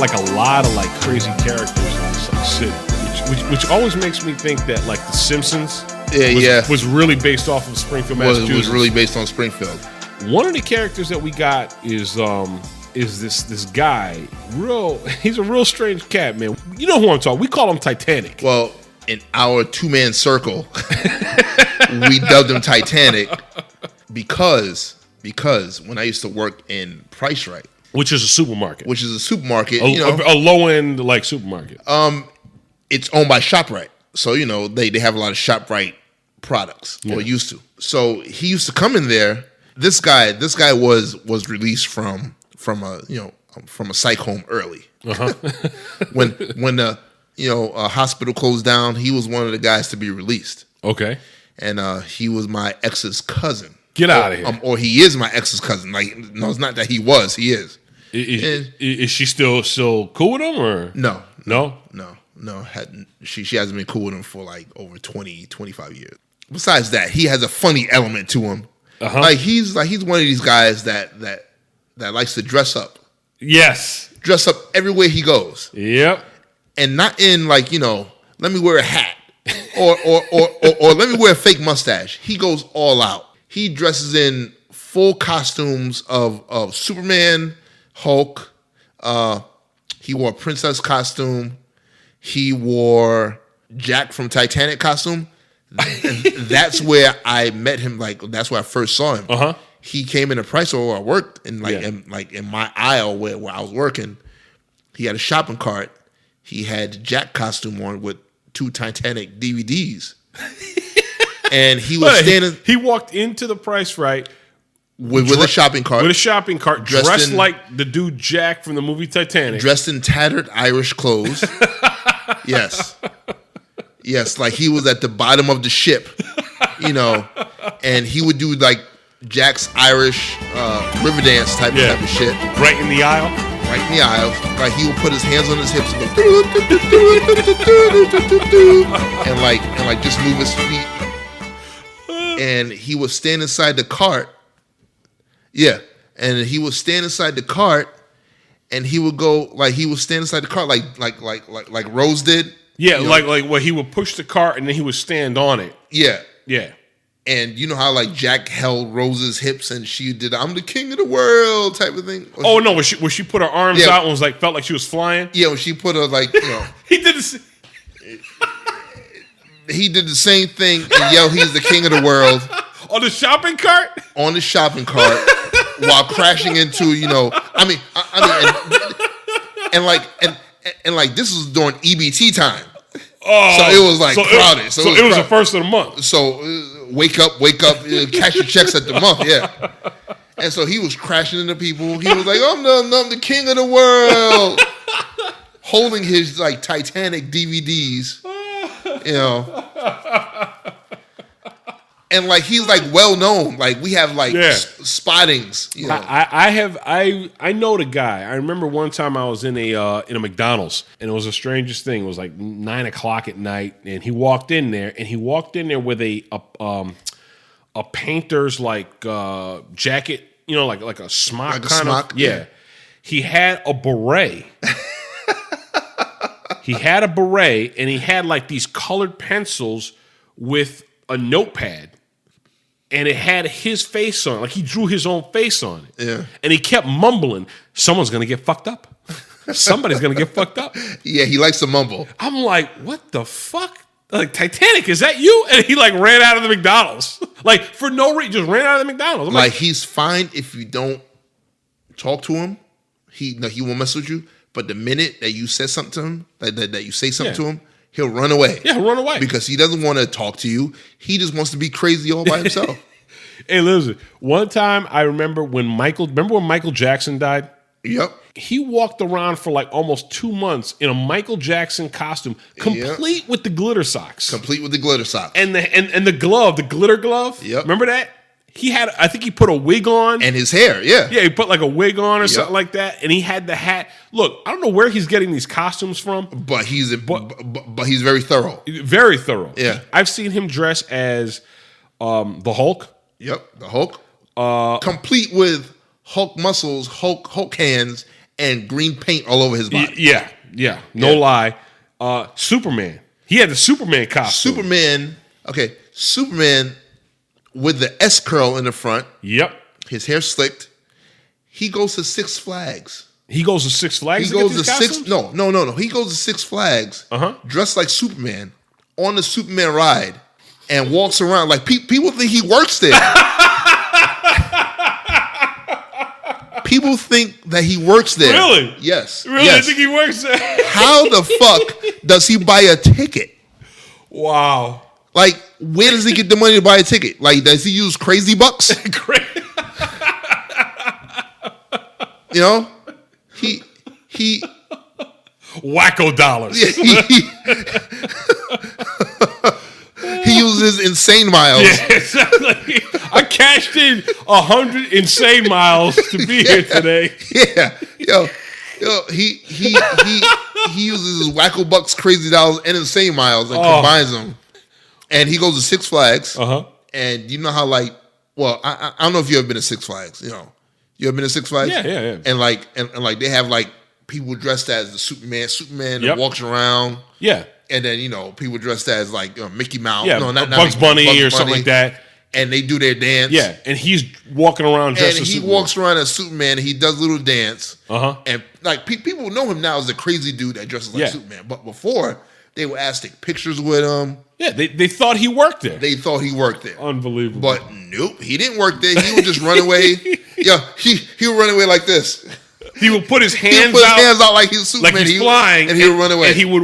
like a lot of like crazy characters in this like city, which always makes me think that like The Simpsons was really based off of Springfield, Massachusetts. Was really based on Springfield. One of the characters that we got is this guy. He's a real strange cat, man. You know who I'm talking. We call him Titanic. Well, in our two-man circle, we dubbed him Titanic because when I used to work in Price Right, which is a supermarket, a low-end like supermarket. It's owned by ShopRite, so they have a lot of ShopRite products, or used to. So he used to come in there. This guy was released from a psych home early. Uh-huh. when a hospital closed down, he was one of the guys to be released. Okay. And he was my ex's cousin. Get out of here. Or he is my ex's cousin. Like, no, it's not that he was. He is. Is she still cool with him, or no? She hasn't been cool with him for like over 20, 25 years. Besides that, he has a funny element to him. Uh-huh. Like he's one of these guys that likes to dress up. Yes. Dress up everywhere he goes. Yep. And not in like, let me wear a hat or let me wear a fake mustache. He goes all out. He dresses in full costumes of Superman, Hulk. He wore a princess costume. He wore Jack from Titanic costume. And that's where I met him. Like, that's where I first saw him. Uh-huh. He came in a price store where I worked, and in my aisle where I was working, he had a shopping cart. He had Jack costume on with 2 Titanic DVDs, and he was standing. He walked into the Price Right with a shopping cart. With a shopping cart, dressed like the dude Jack from the movie Titanic, dressed in tattered Irish clothes. Yes, like he was at the bottom of the ship, and he would do like Jack's Irish river dance type of shit. Right in the aisle? Right in the aisle. Like he would put his hands on his hips and go and just move his feet. And he would stand inside the cart. Yeah. And he would stand inside the cart and he would go like he would stand inside the cart like Rose did. Yeah, like where he would push the cart and then he would stand on it. Yeah. Yeah. And you know how like Jack held Rose's hips and she did "I'm the king of the world" type of thing. Where she put her arms out and was like felt like she was flying. Yeah, when she put her like he did this. He did the same thing and yelled he's the king of the world on the shopping cart. On the shopping cart while crashing into and like this was during EBT time. Oh, so it was like crowded. So it was the first of the month. So wake up, cash your checks at the month, yeah. And so he was crashing into people. He was like, I'm the king of the world. Holding his like Titanic DVDs, And like he's like well known. Like we have like spottings. I know the guy. I remember one time I was in a McDonald's and it was the strangest thing. It was like 9:00 at night, and he walked in there with a painter's like jacket, like a smock like kind of. Yeah. He had a beret. He had a beret, and he had like these colored pencils with a notepad. And it had his face on it. Like he drew his own face on it. Yeah. And he kept mumbling, someone's going to get fucked up. Somebody's going to get fucked up. Yeah, he likes to mumble. I'm like, what the fuck? Like, Titanic, is that you? And he like ran out of the McDonald's. Like for no reason, just ran out of the McDonald's. I'm like he's fine if you don't talk to him. He won't mess with you. But the minute that you say something to him, that you say something to him, he'll run away. Yeah, he'll run away. Because he doesn't want to talk to you. He just wants to be crazy all by himself. Hey, listen. One time I remember when Michael Jackson died? Yep. He walked around for like almost 2 months in a Michael Jackson costume, complete with the glitter socks. Complete with the glitter socks. And the glove, the glitter glove. Yep. Remember that? I think he put a wig on. And his hair, yeah. Yeah, he put like a wig on or something like that. And he had the hat. Look, I don't know where he's getting these costumes from. But he's very thorough. Very thorough. Yeah. I've seen him dress as the Hulk. Yep, the Hulk. Complete with Hulk muscles, Hulk hands, and green paint all over his body. Yeah. No lie. Superman. He had the Superman costume. Superman with the S curl in the front. Yep. His hair slicked. He goes to Six Flags. He goes to Six Flags. He goes to Six. No. He goes to Six Flags. Dressed like Superman on the Superman ride and walks around like people think he works there. People think that he works there. Really? Yes. Really? Yes. I think he works there. How the fuck does he buy a ticket? Wow. Like, where does he get the money to buy a ticket? Like, does he use crazy bucks? You know? He wacko dollars. He uses insane miles. Yeah, exactly. I cashed in 100 insane miles to be here today. Yeah. Yo, he uses his wacko bucks, crazy dollars, and insane miles and combines them. And he goes to Six Flags. And you know how I don't know if you ever been to Six Flags. You know, you ever been to Six Flags? Yeah. And like they have like people dressed as the Superman that walks around. Yeah. And then people dressed as like Mickey Mouse. Yeah, No, not Bugs Mickey, Bunny or something like that. And they do their dance. Yeah, and he's walking around dressed as Superman. Walks around as Superman and he does a little dance. And like people know him now as the crazy dude that dresses like Superman. But before, they would ask to take pictures with him. Yeah, they thought he worked there. Unbelievable. But nope, he didn't work there. He would just run away. Yeah, he would run away like this. He would put his hands out like he's Superman. Like he's flying, and he would run away. And he would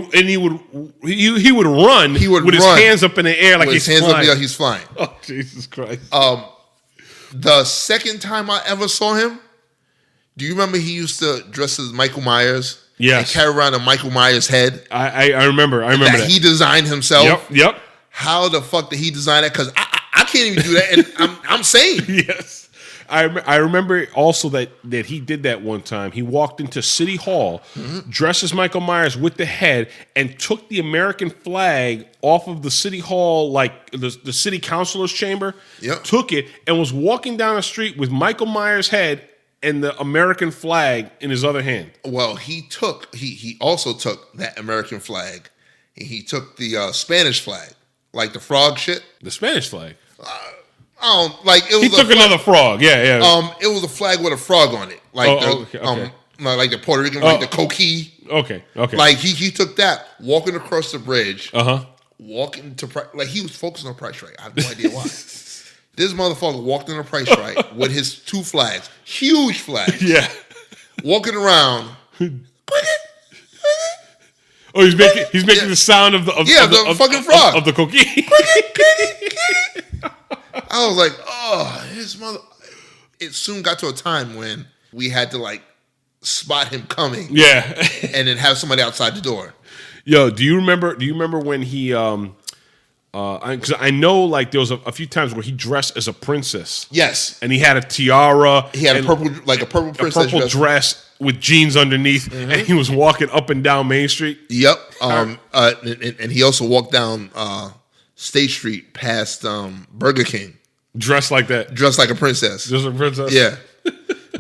run. With his hands up in the air like he's flying. He's flying. Oh, Jesus Christ! The second time I ever saw him, do you remember he used to dress as Michael Myers? Yes. And carry around a Michael Myers head. I remember that he designed himself. Yep. How the fuck did he design that? Because I can't even do that, and I'm sane. Yes. I remember also that he did that one time. He walked into City Hall, dressed as Michael Myers with the head, and took the American flag off of the City Hall, like the city councilor's chamber. Yep. Took it and was walking down the street with Michael Myers' head and the American flag in his other hand. Well, he also took that American flag, and he took the Spanish flag, like the frog shit. The Spanish flag. He took another frog. Yeah. It was a flag with a frog on it, like like the Puerto Rican, like the coquille. Okay. Like he took that walking across the bridge. Walking to like he was focused on Price Right. I have no idea why. This motherfucker walked in a Price Right with his two flags, huge flags. Yeah, walking around. Oh, he's making the sound of the fucking frog of the coquille. I was like, his mother. It soon got to a time when we had to like spot him coming. Yeah, and then have somebody outside the door. Yo, do you remember when he? Because I know like there was a few times where he dressed as a princess. Yes, and he had a tiara. He had a purple princess dress with jeans underneath, and he was walking up and down Main Street. Yep. And he also walked down State Street past Burger King. Dressed like that. Dressed like a princess. Just a princess? Yeah.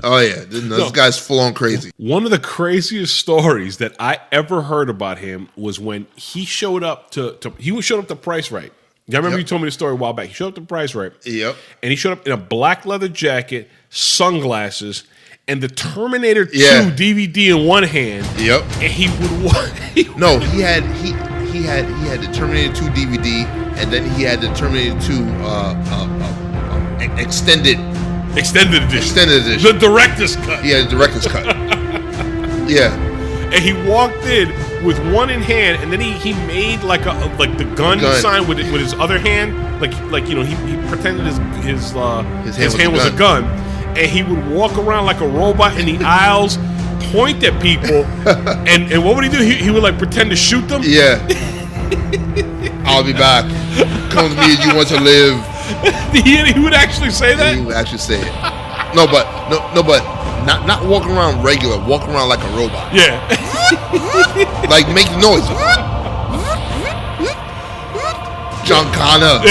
Oh, yeah. This guy's full on crazy. One of the craziest stories that I ever heard about him was when he showed up to Price Right. I remember you told me the story a while back. He showed up to Price Right. Yep. And he showed up in a black leather jacket, sunglasses, and the Terminator 2 DVD in one hand. Yep. And he would No, he had the Terminator 2 DVD, and then he had the Terminator 2 extended edition. The director's cut. Yeah, the director's cut. Yeah. And he walked in with one in hand, and then he made like the gun sign with his other hand, like he pretended his hand was a gun, and he would walk around like a robot in the aisles, point at people, and what would he do? He would like pretend to shoot them. Yeah. I'll be back. Come to me if you want to live. He would actually say that? He would actually say it. No, but not walking around regular, walking around like a robot. Yeah. Like make noise. John Connor.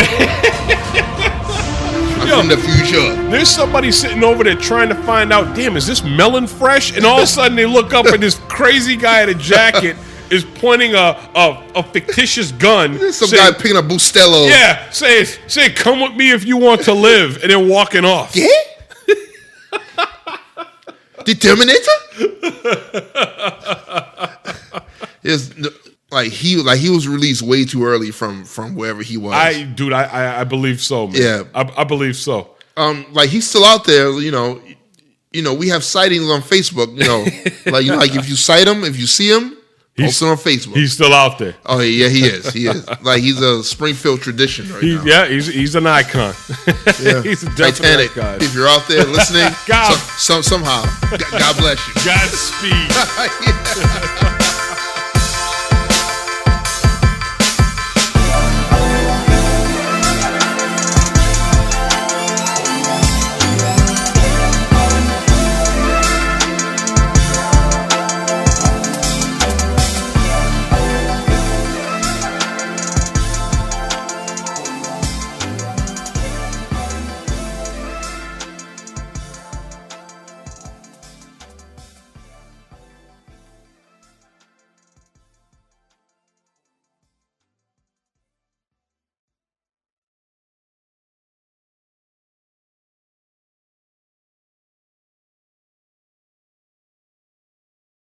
from the future. There's somebody sitting over there trying to find out, damn, is this melon fresh? And all of a sudden they look up and this crazy guy in a jacket is pointing a fictitious gun. Some guy picking up Bustelo. Yeah, saying, come with me if you want to live, and then walking off. Yeah? The Terminator? He was released way too early from wherever he was. I believe so, man. Yeah. I believe so. He's still out there, you know, we have sightings on Facebook, like if you sight him, if you see him, post him on Facebook. He's still out there. Oh yeah, he is. Like he's a Springfield tradition right now. Yeah, he's an icon. Yeah. He's a Titanic. icon. If you're out there listening, somehow, God bless you. Godspeed. Yeah.